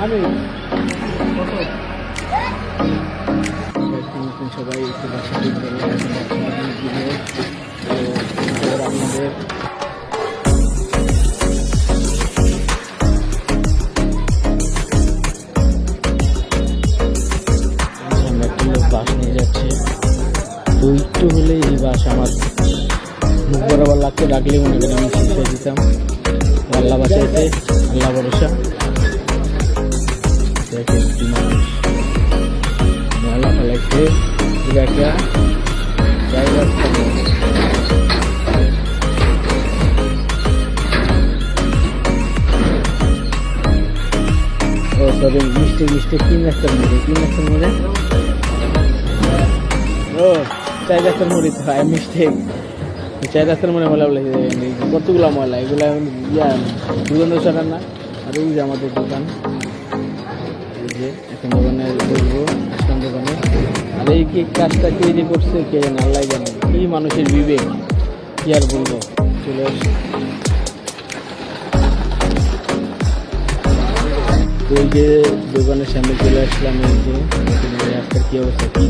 আমি সবাই একটু বাসা আপনাদের বাস নিয়ে যাচ্ছে তো একটু হলে এই বাস আমার মুখ বরাবর লাগতে ডাকলে মনে করেন আমি শিক্ষা দিতাম। আল্লাহ বাসাইতে, আল্লাহ ভরসা। ময়লা ফেলাইছে একটা জায়গা। ও সরি, মিস্টেক 3 রাস্তার মোড়ে ও 4 রাস্তার মোড়ে হয় মিস্টেক। 4 রাস্তার মোড়ে ময়লা বলেছে, কতগুলো ময়লা এগুলো দুর্গন্ধ সরার না। আর এই যে আমাদের দোকান, এই যে এখন দোকানে বসবো, আসলাম দোকানে। আর এই কি কাজটা কে যে করছে কে জানে, আল্লাহ জানে। কি মানুষের বিবেক, কি আর বলবো। চলে আসি ওই যে দোকানের সামনে চলে আসলাম। এই যে রাস্তার কি অবস্থা, কি